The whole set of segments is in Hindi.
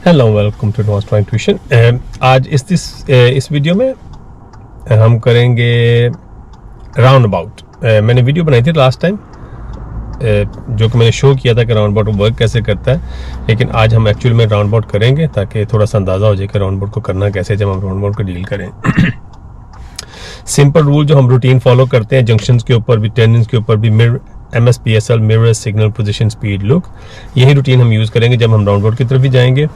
Hello, welcome to advanced tuition. आज इस वीडियो में हम करेंगे राउंड अबाउट। मैंने वीडियो बनाई थी लास्ट टाइम जो कि मैंने शो किया था कि राउंड अबाउट वर्क कैसे करता है, लेकिन आज हम एक्चुअल में राउंड अबाउट करेंगे ताकि थोड़ा सा अंदाज़ा हो जाए कि राउंड अबाउट को करना कैसे जब हम राउंड अबाउट को डील करें। सिंपल रूल जो हम रूटीन फॉलो करते हैं जंक्शंस के ऊपर भी, टर्निंग्स के ऊपर भी, MSPSL mirror signal position speed look, यही रूटीन हम यूज़ करेंगे जब हम राउंड अबाउट की तरफ भी जाएंगे।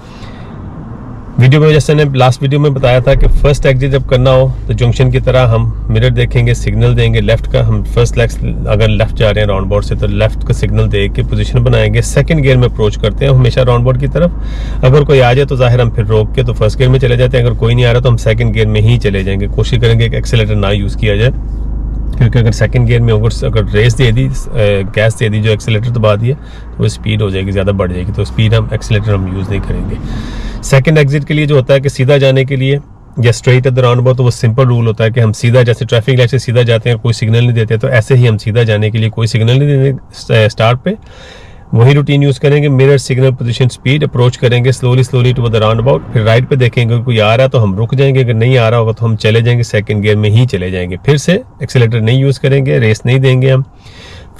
वीडियो में जैसे ने लास्ट वीडियो में बताया था कि फर्स्ट एग्जिट जब करना हो तो जंक्शन की तरह हम मिरर देखेंगे, सिग्नल देंगे लेफ्ट का। हम फर्स्ट लेग अगर लेफ्ट जा रहे हैं राउंड अबाउट से तो लेफ्ट का सिग्नल दे के पोजीशन बनाएंगे। सेकंड गियर में अप्रोच करते हैं हमेशा राउंड अबाउट की तरफ। अगर कोई आ जाए तो जाहिर हम फिर रोक के तो फर्स्ट गियर में चले जाते हैं, अगर कोई नहीं आ रहा तो हम सेकंड गियर में ही चले जाएंगे। कोशिश करेंगे कि एक्सेलेटर ना यूज़ किया जाए, क्योंकि अगर सेकंड गियर में अगर रेस दे दी, गैस दे दी, जो एक्सेलेटर दबा दिया तो वो स्पीड हो जाएगी, ज़्यादा बढ़ जाएगी, तो स्पीड हम एक्सेलेटर हम यूज़ नहीं करेंगे। सेकंड एग्जिट के लिए जो होता है कि सीधा जाने के लिए या straight at the round about, तो वो सिंपल रूल होता है कि हम सीधा, जैसे ट्रैफिक लाइट से सीधा जाते हैं और कोई सिग्नल नहीं देते, तो ऐसे ही हम सीधा जाने के लिए कोई सिग्नल नहीं देते स्टार्ट पे, वही रूटीन यूज़ करेंगे। Mirror signal position speed, approach करेंगे slowly to the roundabout, फिर राइट पे देखेंगे कोई आ रहा है तो हम रुक जाएंगे, अगर नहीं आ रहा होगा तो हम चले जाएंगे, सेकंड गियर में ही चले जाएंगे। फिर से एक्सीलरेटर नहीं यूज़ करेंगे, रेस नहीं देंगे। हम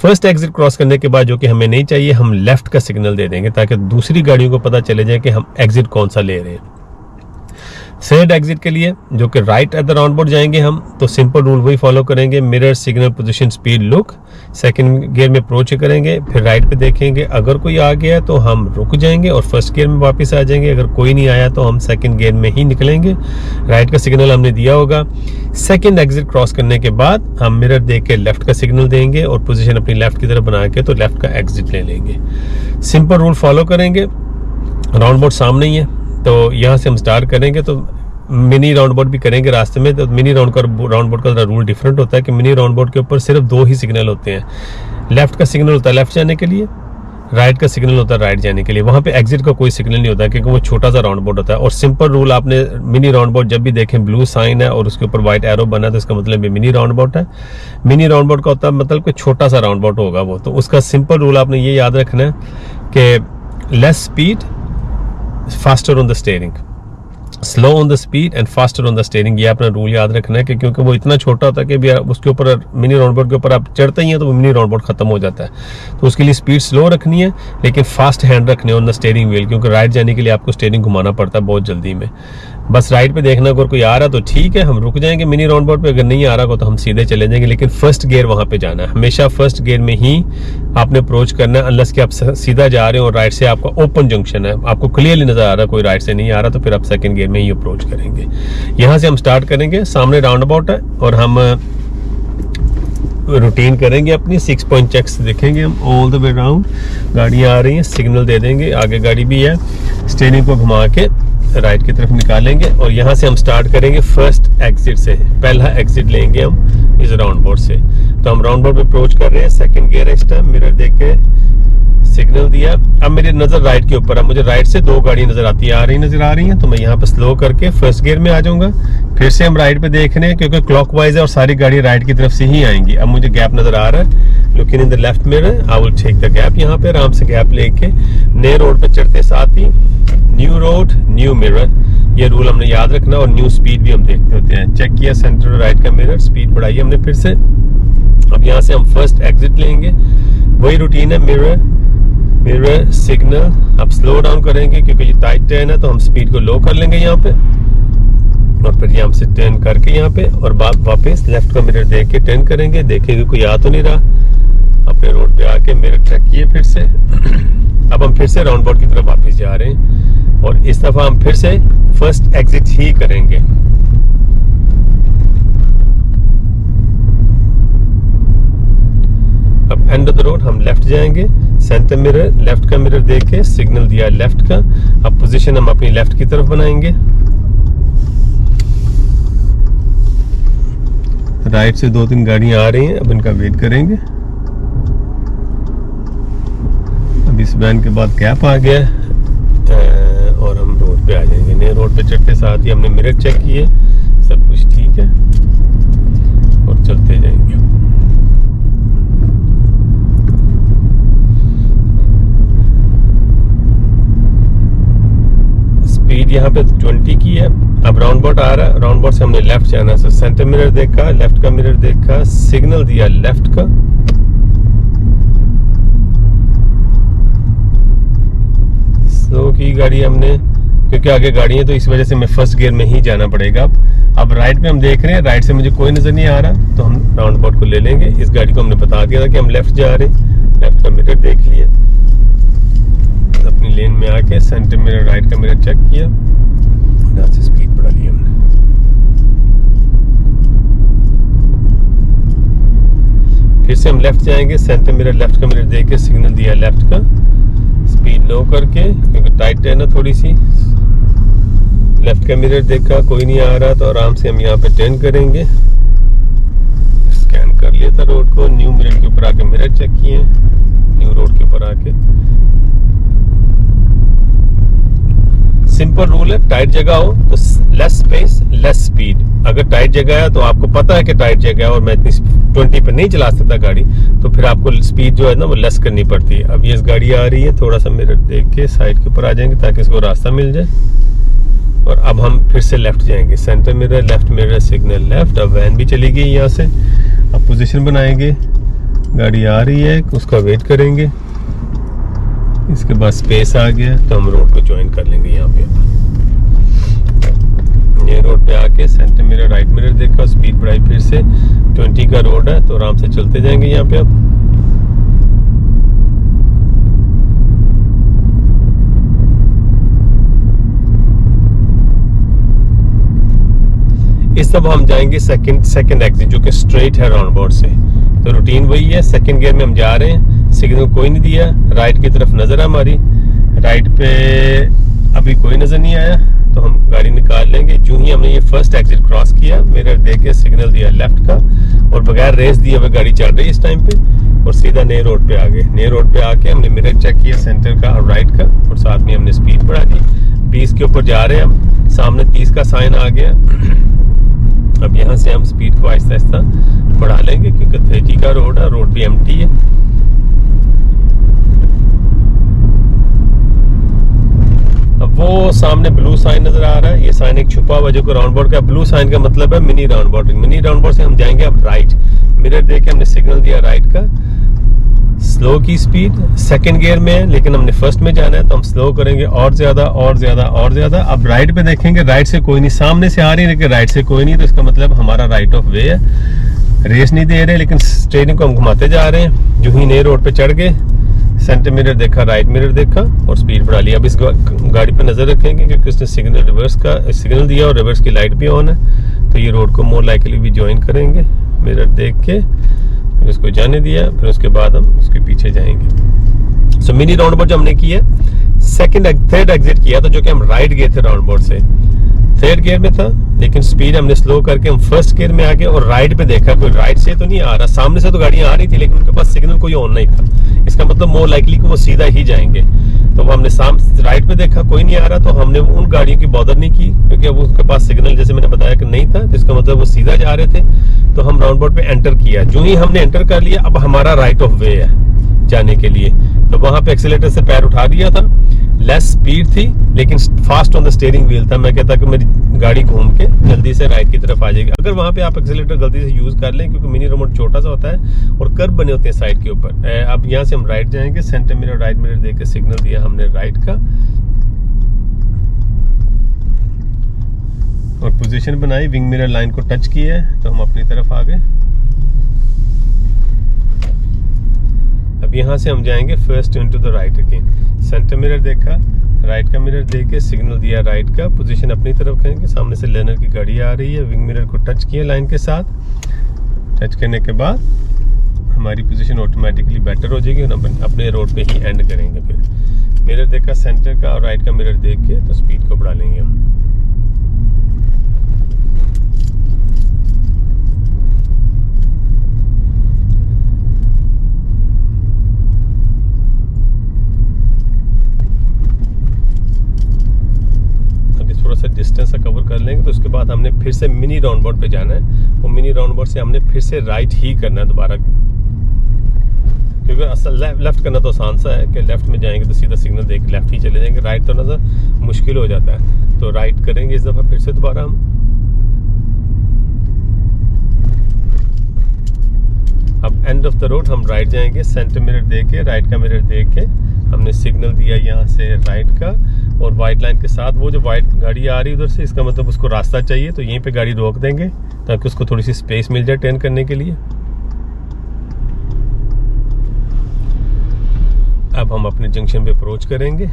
फर्स्ट एग्जिट क्रॉस करने के बाद जो कि हमें नहीं चाहिए, हम लेफ्ट का सिग्नल दे देंगे ताकि दूसरी गाड़ियों को पता चले जाए कि हम एग्जिट कौन सा ले रहे हैं। थर्ड एग्जिट के लिए जो कि right at the round about जाएंगे हम, तो सिंपल रूल वही फॉलो करेंगे, mirror signal position speed look, second gear में अप्रोच करेंगे, फिर राइट पे देखेंगे, अगर कोई आ गया तो हम रुक जाएंगे और फर्स्ट गियर में वापस आ जाएंगे। अगर कोई नहीं आया तो हम सेकंड गियर में ही निकलेंगे, राइट का सिग्नल हमने दिया होगा। सेकंड एग्जिट क्रॉस करने के बाद हम मिरर देख के लेफ्ट का सिग्नल देंगे और पोजीशन अपनी लेफ्ट की तरफ बना के तो लेफ्ट का एग्जिट ले लेंगे। सिंपल रूल फॉलो करेंगे। राउंड अबाउट सामने ही है तो यहाँ से हम स्टार्ट करेंगे, तो मिनी राउंड अबाउट भी करेंगे रास्ते में। तो मिनी राउंड अबाउट का रूल डिफरेंट होता है कि मिनी राउंड अबाउट के ऊपर सिर्फ दो ही सिग्नल होते हैं। लेफ्ट का सिग्नल होता है लेफ्ट जाने के लिए, राइट का सिग्नल होता है राइट जाने के लिए। वहाँ पे एग्जिट का कोई सिग्नल नहीं होता क्योंकि वो छोटा सा राउंड अबाउट होता है। और सिंपल रूल, आपने मिनी राउंड अबाउट जब भी देखें ब्लू साइन है और उसके ऊपर व्हाइट एरो बना है तो इसका मतलब मिनी राउंड अबाउट है। मिनी राउंड अबाउट का होता है मतलब कि छोटा सा राउंड अबाउट होगा वो। तो उसका सिंपल रूल आपने ये याद रखना है कि less speed faster on the steering, slow on the speed and faster on the steering. ये अपना रूल याद रखना है कि क्योंकि वो इतना छोटा होता है कि भी उसके ऊपर मिनी राउंड अबाउट के ऊपर आप चढ़ते ही हैं तो वो मिनी राउंड अबाउट खत्म हो जाता है। तो उसके लिए स्पीड स्लो रखनी है लेकिन फास्ट हैंड रखनी है ऑन द स्टीयरिंग व्हील, क्योंकि राइट जाने के लिए आपको स्टीयरिंग घुमाना पड़ता है बहुत जल्दी में। बस राइट पे देखना, अगर कोई आ रहा तो ठीक है हम रुक जाएंगे मिनी राउंड अबाउट पे, अगर नहीं आ रहा हो तो हम सीधे चले जाएंगे। लेकिन फर्स्ट गियर वहाँ पे जाना है, हमेशा फर्स्ट गियर में ही आपने अप्रोच करना है, अनलेस कि आप सीधा जा रहे हो और राइट से आपका ओपन जंक्शन है, आपको क्लियरली नजर आ रहा है कोई राइट से नहीं आ रहा, तो फिर आप सेकंड गियर में ही अप्रोच करेंगे। यहाँ से हम स्टार्ट करेंगे, सामने राउंड अबाउट है और हम रूटीन करेंगे अपनी 6 पॉइंट चेक्स देखेंगे हम ऑल द वे राउंड। गाड़ियाँ आ रही हैं, सिग्नल दे देंगे, आगे गाड़ी भी है, स्टीयरिंग को घुमा के राइट की तरफ निकालेंगे और यहाँ से हम स्टार्ट करेंगे फर्स्ट एग्जिट से। पहला एग्जिट लेंगे हम इस राउंड अबाउट से। तो हम राउंड अबाउट पे अप्रोच कर रहे हैं, सेकंड गियर है इस टाइम, मिरर देख के सिग्नल दिया। अब मेरी नजर राइट के ऊपर है, मुझे राइट से दो गाड़ी नजर नजर आ रही हैं, तो मैं यहाँ पे स्लो करके फर्स्ट गियर में आ जाऊंगा। फिर से हम राइट पे देख रहे हैं क्योंकि क्लॉकवाइज है और सारी गाड़ी राइट की तरफ से ही आएंगी। अब मुझे गैप नजर आ रहा है, looking in the left mirror, I will take the gap. यहाँ पे आराम से गैप लेके नए रोड पे चढ़ते साथ ही न्यू रोड न्यू मिरर, ये रूल हमने याद रखना। और न्यू स्पीड भी हम देखते होते हैं। चेक किया सेंटर राइट का मिरर, स्पीड बढ़ाई हमने फिर से। अब यहाँ से हम फर्स्ट एग्जिट लेंगे, वही रूटीन है, मिरर सिग्नल। अब स्लो डाउन करेंगे क्योंकि ये टाइट टर्न है तो हम स्पीड को लो कर लेंगे यहाँ पे और फिर यहाँ से टर्न करके यहाँ पे और वापस लेफ्ट का मिरर देख के टर्न करेंगे, देखेंगे कोई आ तो नहीं रहा। अपने रोड पे आके मिरर चेक किए फिर से। अब हम फिर से राउंड अबाउट की तरफ वापस जा रहे हैं और इस दफा हम फिर से फर्स्ट एग्जिट ही करेंगे। अब एंड ऑफ द रोड हम लेफ्ट जाएंगे, सेंटर मिरर, लेफ्ट का मिरर देख के सिग्नल दिया लेफ्ट का। अब पोजीशन हम अपनी लेफ्ट की तरफ बनाएंगे। राइट से 2-3 गाड़ियां आ रही हैं, अब इनका वेट करेंगे। अब इस वैन के बाद गैप आ गया और हम रोड पे आ जाएंगे। नए रोड पे चढ़ते साथ ही हमने मिरर चेक किए, सब कुछ ठीक है और चलते जाएंगे। यहाँ पे 20 की है। अब राउंड अबाउट आ रहा है, राउंड अबाउट से हमने लेफ्ट जाना है। सेंटर मिरर देखा, लेफ्ट का मिरर देखा, सिग्नल दिया लेफ्ट का, स्लो की गाड़ी हमने, क्योंकि आगे गाड़ी है तो इस वजह से मैं फर्स्ट गियर में ही जाना पड़ेगा। अब राइट में हम देख रहे हैं, राइट से मुझे कोई नजर नहीं आ रहा, तो हम राउंड अबाउट को ले लेंगे। इस गाड़ी को हमने बता दिया था कि हम लेफ्ट जा रहे हैं, लेफ्ट का मिरर देख लिया, अपनी लेन में आके सेंटर मिरर, राइट का मिरर चेक किया, यहाँ से स्पीड बढ़ा ली हमने। फिर से हम लेफ्ट जाएंगे, सेंटर मिरर, लेफ्ट का मिरर देख के सिग्नल दिया लेफ्ट का, स्पीड लो करके, क्योंकि टाइट है ना थोड़ी सी। लेफ्ट का मिरर देखा, कोई नहीं आ रहा, तो आराम से हम यहाँ पे टर्न करेंगे। स्कैन कर लिया था रोड को, न्यू मिरर के ऊपर आके मिरर चेक किए, न्यू रोड के ऊपर आके। सिंपल रूल है, टाइट जगह हो तो लेस स्पेस लेस स्पीड। अगर टाइट जगह है तो आपको पता है कि टाइट जगह है और मैं इतनी 20 पे नहीं चला सकता गाड़ी, तो फिर आपको स्पीड जो है ना वो लेस करनी पड़ती है। अब ये गाड़ी आ रही है, थोड़ा सा मिरर देख के साइड के ऊपर आ जाएंगे ताकि इसको रास्ता मिल जाए। और अब हम फिर से लेफ्ट जाएंगे, centre mirror, left mirror, signal left. अब वैन भी चली गई यहाँ से। अब पोजीशन बनाएंगे, गाड़ी आ रही है, उसका वेट करेंगे। इसके बाद स्पेस आ गया तो हम रोड को ज्वाइन कर लेंगे। यहाँ पे ये रोड पे आके सेंटर मिरर, राइट मिरर देखा, स्पीड बढ़ाई, फिर से 20 का रोड है तो आराम से चलते जाएंगे यहाँ पे। अब इस सब हम जाएंगे सेकंड एग्जिट जो कि स्ट्रेट है राउंड अबाउट से। तो रूटीन वही है, सेकंड गियर में हम जा रहे हैं, सिग्नल कोई नहीं दिया, राइट की तरफ नजर है हमारी, राइट पे अभी कोई नजर नहीं आया तो हम गाड़ी निकाल लेंगे। जो ही हमने ये फर्स्ट एग्जिट क्रॉस किया, मिरर दे के सिग्नल दिया लेफ्ट का, और बगैर रेस दिए हुए गाड़ी चल रही है इस टाइम पे, और सीधा नए रोड पे आ गए। नए रोड पे आके हमने मिरर चेक किया सेंटर का और राइट का, और साथ में हमने स्पीड बढ़ा दी। 20 के ऊपर जा रहे हैं हम, सामने 30 का साइन आ गया। अब यहाँ से हम स्पीड को आहिस्ता आहिस्ता बढ़ा लेंगे क्योंकि 30 का रोड है, रोड भी एम्प्टी है। अब वो सामने ब्लू साइन नजर आ रहा है, ये साइन एक छुपा हुआ जो कि राउंड अबाउट का ब्लू साइन का मतलब है mini round about. Mini round about से हम जाएंगे अब राइट, मिरर देके हमने सिग्नल दिया राइट का, स्लो की स्पीड सेकंड गियर में है लेकिन हमने फर्स्ट में जाना है तो हम स्लो करेंगे और ज्यादा और ज्यादा और ज्यादा। अब राइट पे देखेंगे, राइट से कोई नहीं, सामने से आ रही है लेकिन राइट से कोई नहीं, तो इसका मतलब हमारा राइट ऑफ वे है। रेस नहीं दे रहे लेकिन स्टीयरिंग को हम घुमाते जा रहे हैं। जो ही नए रोड पे चढ़ गए, सेंटर मिरर देखा, राइट मिरर देखा और स्पीड बढ़ा लिया। अब इस गाड़ी पे नजर रखेंगे क्योंकि उसने सिग्नल रिवर्स का सिग्नल दिया और रिवर्स की लाइट भी ऑन है, तो ये रोड को मोर लाइकली भी ज्वाइन करेंगे। मिरर देख के फिर उसको जाने दिया, फिर उसके बाद हम उसके पीछे जाएंगे। सो मिनी राउंड अबाउट जो हमने किया, थर्ड एग्जिट किया था जो कि हम राइट गए थे राउंड अबाउट से, थर्ड गियर में था लेकिन स्पीड हमने स्लो करके हम फर्स्ट गियर में आ गए और राइट पे देखा कोई राइट से तो नहीं आ रहा, सामने से तो गाड़ियां आ रही थी लेकिन उनके पास सिग्नल कोई ऑन नहीं था। इसका मतलब मोर लाइकली कि वो सीधा ही जाएंगे। तो हमने राइट पे देखा कोई नहीं आ रहा, तो हमने उन गाड़ियों की बॉदर नहीं की क्योंकि अब उसके पास सिग्नल जैसे मैंने बताया कि नहीं था, जिसका मतलब वो सीधा जा रहे थे। तो हम राउंड अबाउट पे एंटर किया, जो ही हमने एंटर कर लिया अब हमारा राइट ऑफ वे है जाने के लिए। तो वहां पे एक्सीलेटर से पैर उठा दिया था, लेस स्पीड थी लेकिन fast on the steering wheel था। मैं कहता कि मेरी गाड़ी घूम के जल्दी से राइट की तरफ आ जाएगी। अगर वहां पे आप एक्सीलेटर गलती से यूज कर लें क्योंकि मिनी रिमोट छोटा सा होता है और कर्व बने होते हैं साइड के ऊपर। अब यहाँ से हम राइट जाएंगे, सेंटर मिरर राइट मिरर देके सिग्नल दिया हमने राइट का और पोजीशन बनाई, विंग मिरर लाइन को टच किया है तो हम अपनी तरफ आ गए। अब यहाँ से हम जाएंगे first into the right again, centre mirror देखा, राइट का मिरर देके सिग्नल दिया राइट का, पोजीशन अपनी तरफ करेंगे। सामने से लर्नर की गाड़ी आ रही है, विंग मिरर को टच किया लाइन के साथ, टच करने के बाद हमारी पोजीशन ऑटोमेटिकली बेटर हो जाएगी और हम अपने रोड पे ही एंड करेंगे। फिर मिरर देखा सेंटर का और राइट का मिरर देख के तो स्पीड को बढ़ा लेंगे हम। डिस्टेंस से कवर कर लेंगे तो उसके बाद हमने फिर से मिनी राउंड अबाउट पे जाना है। वो मिनी राउंड अबाउट से हमने फिर से राइट ही करना है दोबारा, क्योंकि असल लेफ्ट करना तो आसान सा है कि लेफ्ट में जाएंगे तो सीधा सिग्नल देख लेफ्ट ही चले जाएंगे, राइट तो नजर मुश्किल हो जाता है। तो राइट करेंगे इस दफ़ा फिर से दोबारा हम। अब एंड ऑफ द रोड हम राइट जाएंगे, सेंटर मिरर देख के, राइट का मिरर देख के हमने सिग्नल दिया यहाँ से राइट का, और वाइट लाइन के साथ वो जो वाइट गाड़ी आ रही है उधर से, इसका मतलब उसको रास्ता चाहिए, तो यहीं पे गाड़ी रोक देंगे ताकि उसको थोड़ी सी स्पेस मिल जाए टर्न करने के लिए। अब हम अपने जंक्शन पे अप्रोच करेंगे,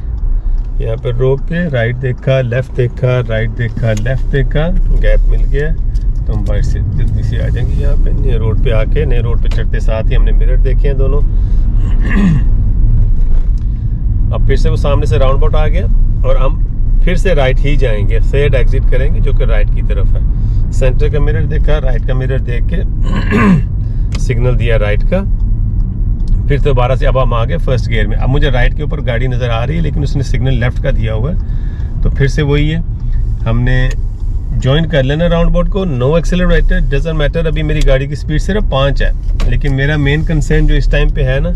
यहाँ पे रोक के राइट देखा, लेफ्ट देखा, राइट देखा, लेफ्ट देखा, गैप मिल गया तो हम बाइट से जल्दी से आ जाएंगे यहाँ पे। नए रोड पे आके, नए रोड पे चढ़ते साथ ही हमने मिरर देखे हैं दोनों। अब फिर से वो सामने से राउंड अबाउट आ गया और हम फिर से राइट ही जाएंगे, थर्ड एग्जिट करेंगे जो कि राइट की तरफ है। सेंटर का मिरर देखा, राइट का मिरर देख के सिग्नल दिया राइट का, फिर दोबारा से अब हम आ गए फर्स्ट गियर में। अब मुझे राइट के ऊपर गाड़ी नज़र आ रही है लेकिन उसने सिग्नल लेफ्ट का दिया हुआ है, तो फिर से वही है, हमने ज्वाइन कर लेना राउंड अबाउट को। No accelerator, doesn't matter. अभी मेरी गाड़ी की स्पीड सिर्फ 5 है, लेकिन मेरा मेन कंसर्न जो इस टाइम पे है ना,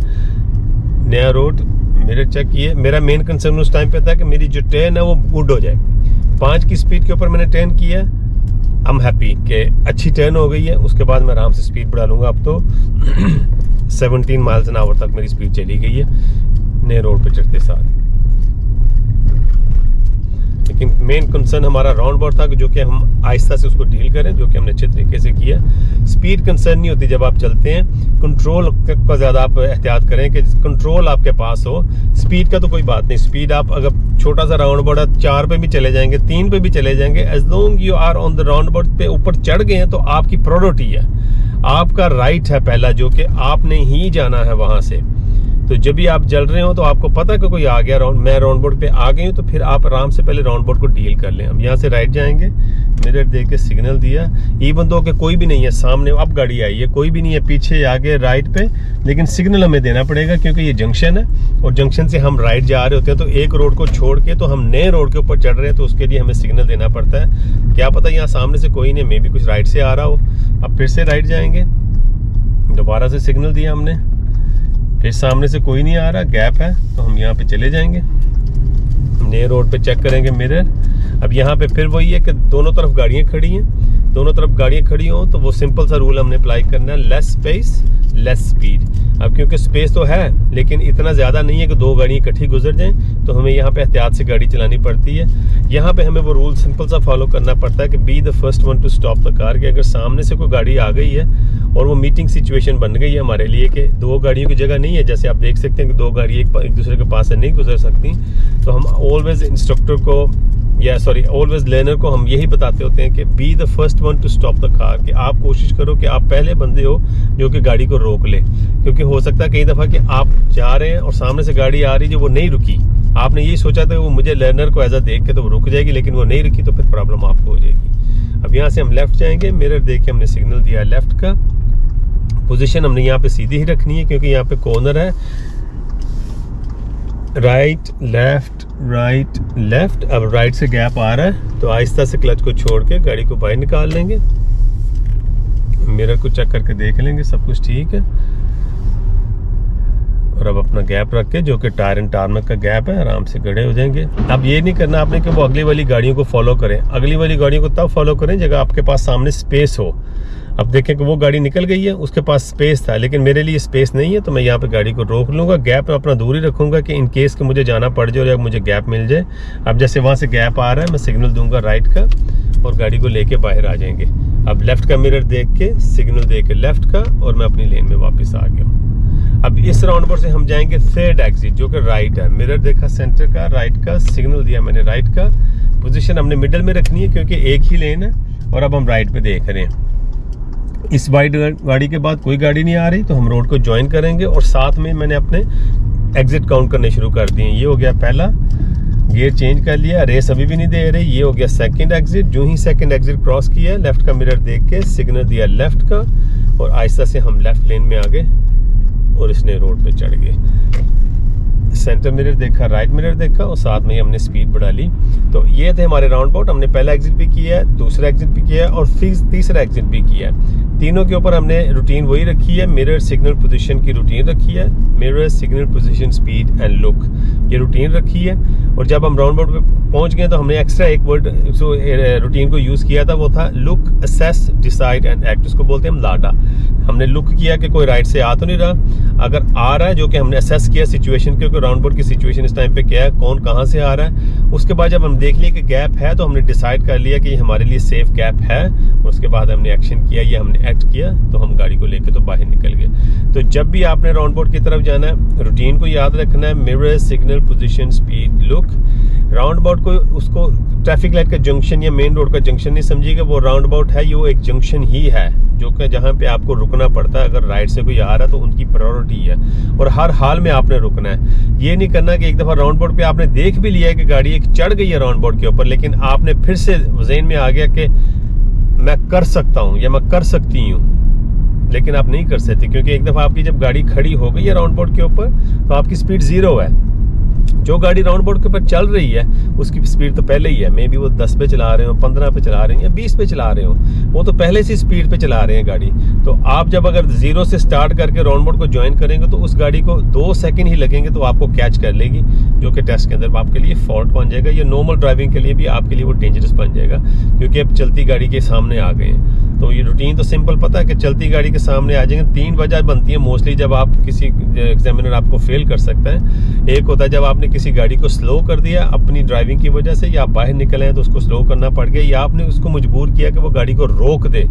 नया रोड मेरे चेक किए, मेरा मेन कंसर्न उस टाइम पे था कि मेरी जो टर्न है वो गुड हो जाए। 5 की स्पीड के ऊपर मैंने टर्न किया, आई एम हैप्पी कि अच्छी टर्न हो गई है। उसके बाद मैं आराम से स्पीड बढ़ा लूँगा। अब तो 17 माइल्स एन आवर तक मेरी स्पीड चली गई है नए रोड पे चढ़ते साथ। लेकिन मेन कंसर्न हमारा राउंड अबाउट था जो कि हम आहिस्ता से उसको डील करें, जो कि हमने अच्छे तरीके से किया। स्पीड कंसर्न नहीं होती जब आप चलते हैं, कंट्रोल का ज़्यादा आप एहतियात करें कि कंट्रोल आपके पास हो। स्पीड का तो कोई बात नहीं, स्पीड आप अगर छोटा सा राउंड अबाउट 4 पे भी चले जाएंगे, 3 पे भी चले जाएंगे, as long you are on the roundabout पे ऊपर चढ़ गए हैं तो आपकी प्रायोरिटी है, आपका राइट है पहला, जो कि आपने ही जाना है वहाँ से। तो जब भी आप जल रहे हो तो आपको पता है कि कोई आ गया राउंड, मैं राउंड बोर्ड पे आ गई हूँ, तो फिर आप आराम से पहले राउंड बोर्ड को डील कर लें। हम यहाँ से राइट जाएंगे, मिरर देख के सिग्नल दिया, इवन दो कि कोई भी नहीं है सामने, अब गाड़ी आई है, कोई भी नहीं है पीछे आगे राइट पे, लेकिन सिग्नल हमें देना पड़ेगा क्योंकि ये जंक्शन है और जंक्शन से हम राइट जा रहे होते हैं। तो एक रोड को छोड़ के तो हम नए रोड के ऊपर चढ़ रहे हैं, तो उसके लिए हमें सिग्नल देना पड़ता है। क्या पता यहाँ सामने से कोई नहीं, मे भी कुछ राइट से आ रहा हो। अब फिर से राइट जाएंगे, दोबारा से सिग्नल दिया हमने, फिर सामने से कोई नहीं आ रहा, गैप है, तो हम यहाँ पे चले जाएंगे। नए रोड पे चेक करेंगे मिरर। अब यहाँ पे फिर वही है कि दोनों तरफ गाड़ियाँ खड़ी हैं, दोनों तरफ गाड़ियाँ खड़ी हों तो वो सिंपल सा रूल हमने अप्लाई करना है, लेस स्पेस लेस स्पीड। अब क्योंकि स्पेस तो है लेकिन इतना ज़्यादा नहीं है कि 2 गाड़ियाँ इकट्ठी गुजर जाएं, तो हमें यहाँ पे एहतियात से गाड़ी चलानी पड़ती है। यहाँ पे हमें वो रूल सिंपल सा फॉलो करना पड़ता है कि be the first one two stop the car. कि अगर सामने से कोई गाड़ी आ गई है और वो मीटिंग सिचुएशन बन गई है हमारे लिए कि 2 गाड़ियों की जगह नहीं है, जैसे आप देख सकते हैं कि 2 गाड़ी एक दूसरे के पास से नहीं गुजर सकती, तो हम ऑलवेज इंस्ट्रक्टर को ऑलवेज लर्नर को हम यही बताते होते हैं कि be the first one two stop the car, कि आप कोशिश करो कि आप पहले बंदे हो जो कि गाड़ी को रोक ले। क्योंकि हो सकता है कई दफ़ा कि आप जा रहे हैं और सामने से गाड़ी आ रही है जो वो नहीं रुकी, आपने यही सोचा था वो मुझे लर्नर को एज अ देख के तो वो रुक जाएगी, लेकिन वो नहीं रुकी, तो फिर प्रॉब्लम आपको हो जाएगी। अब यहाँ से हम लेफ्ट जाएंगे, मिरर देख के हमने सिग्नल दिया लेफ्ट का। पोजीशन हमने यहाँ पे सीधी ही रखनी है क्योंकि यहाँ पे कॉर्नर है, राइट लेफ्ट राइट लेफ्ट। अब राइट से गैप आ रहा है तो आहिस्ता से क्लच को छोड़ के गाड़ी को बाहर निकाल लेंगे, मिरर को चेक करके देख लेंगे सब कुछ ठीक है, और अब अपना गैप रख के जो कि टायर एंड टारमेक का गैप है आराम से खड़े हो जाएंगे। अब ये नहीं करना आपने कि वो अगली वाली गाड़ियों को फॉलो करें, अगली वाली गाड़ियों को तब फॉलो करें जब आपके पास सामने स्पेस हो। अब देखें कि वो गाड़ी निकल गई है, उसके पास स्पेस था लेकिन मेरे लिए स्पेस नहीं है, तो मैं यहाँ पे गाड़ी को रोक लूँगा, गैप में अपना दूरी रखूँगा कि इन केस कि मुझे जाना पड़ जाए या मुझे गैप मिल जाए। अब जैसे वहाँ से गैप आ रहा है मैं सिग्नल दूंगा राइट का और गाड़ी को लेके बाहर आ जाएंगे। अब लेफ्ट का मिरर देख के सिग्नल दे के लेफ्ट का और मैं अपनी लेन में वापस आ गया हूँ। अब इस राउंड पर से हम जाएंगे थर्ड एग्जिट जो कि राइट है, मिरर देखा सेंटर का, राइट का, सिग्नल दिया मैंने राइट का। पोजीशन हमने मिडल में रखनी है क्योंकि एक ही लेन है, और अब हम राइट पे देख रहे हैं। इस वाइट गाड़ी के बाद कोई गाड़ी नहीं आ रही तो हम रोड को ज्वाइन करेंगे, और साथ में मैंने अपने एग्जिट काउंट करने शुरू कर दिए। ये हो गया पहला, गियर चेंज कर लिया, रेस अभी भी नहीं दे रही। ये हो गया सेकंड एग्जिट, जो ही सेकंड एग्जिट क्रॉस किया लेफ्ट का मिरर देख के सिग्नल दिया लेफ्ट का, और आहिस्ता से हम लेफ्ट लेन में आ गए और इसने रोड पे चढ़ गए। सेंटर मिरर देखा, राइट मिरर देखा, और साथ में ही हमने स्पीड बढ़ा ली। तो ये थे हमारे राउंड अबाउट। हमने पहला एग्जिट भी किया है, दूसरा एग्जिट भी किया है और तीसरा एग्जिट भी किया है। तीनों के ऊपर हमने रूटीन वही रखी है, मिरर, सिग्नल, पोजीशन की रूटीन रखी है। Mirror, signal, position, speed and look, ये रूटीन रखी है। और जब हम राउंड बोर्ड पे पहुंच गए तो हमने एक्स्ट्रा एक वर्ड रूटीन को यूज किया था, वो था look, assess, decide and act. उसको बोलते हैं हम लाडा। हमने लुक किया कि कोई राइट से आ तो नहीं रहा, अगर आ रहा है, जो कि हमने असेस किया सिचुएशन के, राउंड बोर्ड की सिचुएशन इस टाइम पे क्या है, कौन कहाँ से आ रहा है। उसके बाद जब हम देख लिए कि गैप है तो हमने डिसाइड कर लिया कि ये हमारे लिए सेफ गैप है। उसके बाद हमने एक्शन किया, ये हमने एक्ट किया, तो हम गाड़ी को लेके तो बाहर निकल गए। तो जब भी आपने राउंड बोर्ड की तरफ जाना है, रूटीन को याद रखना है, mirror, signal, position, speed, look. Round about को उसको ट्रैफिक लाइट का जंक्शन या मेन रोड का जंक्शन नहीं समझिएगा, वो राउंड अबाउट है, ये वो एक जंक्शन ही है जो कि जहाँ पे आपको रुकना पड़ता है। अगर राइट से कोई आ रहा है तो उनकी प्रायोरिटी है और हर हाल में आपने रुकना है। ये नहीं करना कि एक दफा राउंड बोर्ड पे आपने देख भी लिया है कि गाड़ी एक चढ़ गई है राउंड बोर्ड के ऊपर, लेकिन आपने फिर से ज़हन में आ गया कि मैं कर सकता हूँ या मैं कर सकती हूँ, लेकिन आप नहीं कर सकते, क्योंकि एक दफा आपकी जब गाड़ी खड़ी हो गई है राउंड बोर्ड के ऊपर तो आपकी स्पीड 0 है। जो गाड़ी राउंड बोर्ड के ऊपर चल रही है उसकी स्पीड तो पहले ही है, मे बी वो 10 पे चला रहे हो, 15 पे चला रहे हैं या 20 पे चला रहे हो, वो तो पहले से स्पीड पे चला रहे हैं गाड़ी। तो आप जब अगर 0 से स्टार्ट करके राउंड बोर्ड को ज्वाइन करेंगे तो उस गाड़ी को 2 सेकंड ही लगेंगे तो आपको कैच कर लेगी, जो कि टेस्ट के अंदर आपके लिए फॉल्ट बन जाएगा। या नॉर्मल ड्राइविंग के लिए भी आपके लिए वो डेंजरस बन जाएगा, क्योंकि अब चलती गाड़ी के सामने आ गए हैं। तो ये रूटीन तो सिंपल पता है कि चलती गाड़ी के सामने आ जाएंगे। 3 वजह बनती है मोस्टली जब आप किसी एग्जामिनर आपको फेल कर सकता है। एक होता है जब आपने किसी गाड़ी को स्लो कर दिया अपनी ड्राइविंग की वजह से, या आप बाहर निकले हैं तो उसको स्लो करना पड़ गया, या आपने उसको मजबूर किया कि वो गाड़ी को रोक दे।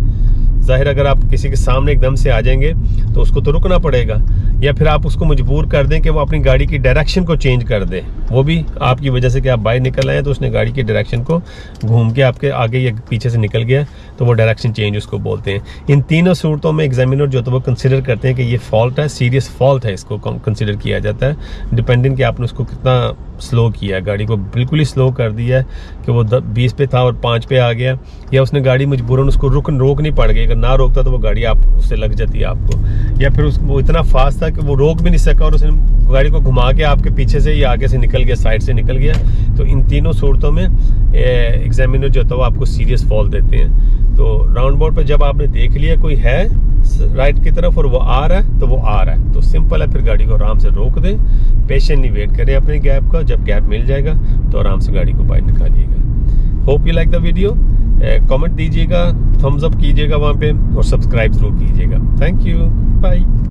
जाहिर अगर आप किसी के सामने एकदम से आ जाएंगे तो उसको तो रुकना पड़ेगा, या फिर आप उसको मजबूर कर दें कि वो अपनी गाड़ी की डायरेक्शन को चेंज कर दे, वो भी आपकी वजह से कि आप बाहर निकल आए तो उसने गाड़ी की डायरेक्शन को घूम के आपके आगे या पीछे से निकल गया, तो वो डायरेक्शन चेंज उसको बोलते हैं। इन तीनों सूरतों में एग्जामिनर जो तो वो कंसिडर करते हैं कि ये फॉल्ट है, सीरियस फॉल्ट है, इसको कंसिडर किया जाता है, डिपेंडेंट कि आपने उसको कितना स्लो किया, गाड़ी को बिल्कुल ही स्लो कर दिया है कि वो 20 पे था और 5 पे आ गया, या उसने गाड़ी मजबूरन उसको रोकनी पड़ गई। अगर ना रोकता तो वो गाड़ी आप उससे लग जाती है आपको, या फिर वो इतना फास्ट था कि वो रोक भी नहीं सका और उसने गाड़ी को घुमा के आपके पीछे से या आगे से निकल गया, साइड से निकल गया। तो इन तीनों सूरतों में एग्जामिनर जो होता है वो आपको सीरियस फॉल्ट देते हैं। तो राउंड बोर्ड पर जब आपने देख लिया कोई है राइट की तरफ और वो आ रहा है तो वो आ रहा है, तो सिंपल है, फिर गाड़ी को आराम से रोक दें, पेशेंटली वेट करें अपने गैप का। जब गैप मिल जाएगा तो आराम से गाड़ी को बाहर निकालिएगा। Hope you like the video, comment दीजिएगा, थम्स अप कीजिएगा वहाँ पे और सब्सक्राइब जरूर कीजिएगा। Thank you, bye.